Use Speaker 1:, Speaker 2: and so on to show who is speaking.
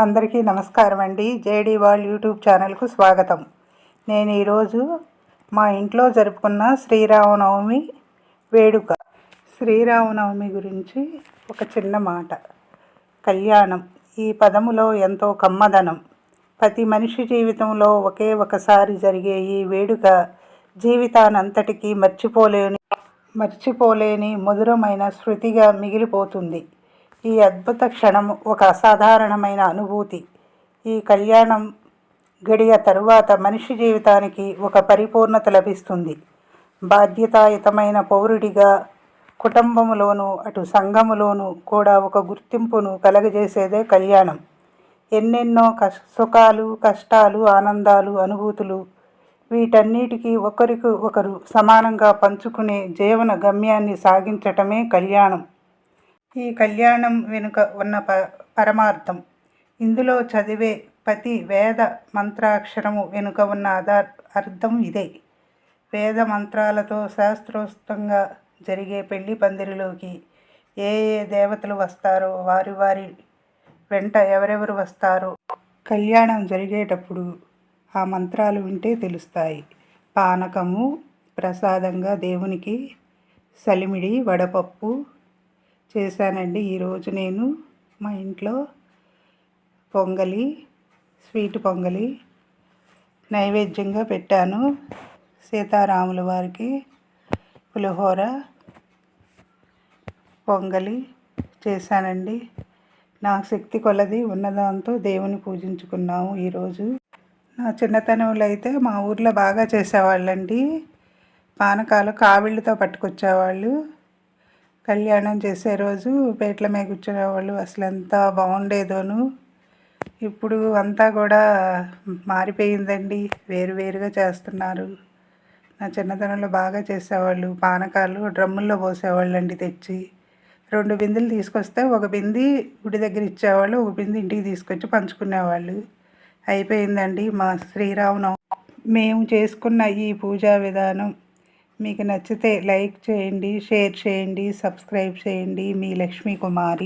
Speaker 1: అందరికీ నమస్కారం అండి. జేడీ వాల్ యూట్యూబ్ ఛానల్కు స్వాగతం. నేను ఈరోజు మా ఇంట్లో జరుపుకున్న శ్రీరామనవమి వేడుక. శ్రీరామనవమి గురించి ఒక చిన్న మాట. కళ్యాణం ఈ పదములో ఎంతో కమ్మదనం. ప్రతి మనిషి జీవితంలో ఒకే ఒకసారి జరిగే ఈ వేడుక జీవితానంతటికీ మర్చిపోలేని మధురమైన స్మృతిగా మిగిలిపోతుంది. ఈ అద్భుత క్షణం ఒక అసాధారణమైన అనుభూతి. ఈ కళ్యాణం గడియ తరువాత మనిషి జీవితానికి ఒక పరిపూర్ణత లభిస్తుంది. బాధ్యతాయుతమైన పౌరుడిగా కుటుంబంలోనూ అటు సంఘములోనూ కూడా ఒక గుర్తింపును కలగజేసేదే కళ్యాణం. ఎన్నెన్నో సుఖాలు, కష్టాలు, ఆనందాలు, అనుభూతులు వీటన్నిటికీ ఒకరికి ఒకరు సమానంగా పంచుకునే జీవన గమ్యాన్ని సాగించటమే కళ్యాణం. ఈ కళ్యాణం వెనుక ఉన్న పరమార్థం, ఇందులో చదివే ప్రతి వేద మంత్రాక్షరము వెనుక ఉన్న అర్థం ఇదే. వేద మంత్రాలతో శాస్త్రోక్తంగా జరిగే పెళ్లి పందిరిలోకి ఏ ఏ దేవతలు వస్తారో, వారి వారి వెంట ఎవరెవరు వస్తారో కళ్యాణం జరిగేటప్పుడు ఆ మంత్రాలు వింటే తెలుస్తాయి. పానకము ప్రసాదంగా దేవునికి సలిమిడి వడపప్పు చేశానండి. ఈరోజు నేను మా ఇంట్లో పొంగలి, స్వీట్ పొంగలి నైవేద్యంగా పెట్టాను. సీతారాముల వారికి పులిహోర, పొంగలి చేశానండి. నా శక్తి కొలది ఉన్నదాంతో దేవుని పూజించుకున్నాము. ఈరోజు నా చిన్నతనంలో అయితే మా ఊర్లో బాగా చేసేవాళ్ళండి. పానకాలు కావిళ్ళతో పట్టుకొచ్చేవాళ్ళు. కళ్యాణం చేసే రోజు పేట్ల మీద కూర్చునేవాళ్ళు. అసలు ఎంత బాగుండేదోను. ఇప్పుడు అంతా కూడా మారిపోయిందండి, వేరువేరుగా చేస్తున్నారు. నా చిన్నతనంలో బాగా చేసేవాళ్ళు. పానకాలు డ్రమ్ముల్లో పోసేవాళ్ళు అండి. తెచ్చి 2 బిందెలు తీసుకొస్తే ఒక బింది గుడి దగ్గర ఇచ్చేవాళ్ళు, ఒక బింది ఇంటికి తీసుకొచ్చి పంచుకునేవాళ్ళు. అయిపోయిందండి మా శ్రీరామనవమి. మేము చేసుకున్న ఈ పూజా విధానం మీకు నచ్చితే లైక్ చేయండి, షేర్ చేయండి, సబ్స్క్రైబ్ చేయండి. మీ లక్ష్మీ కుమారి.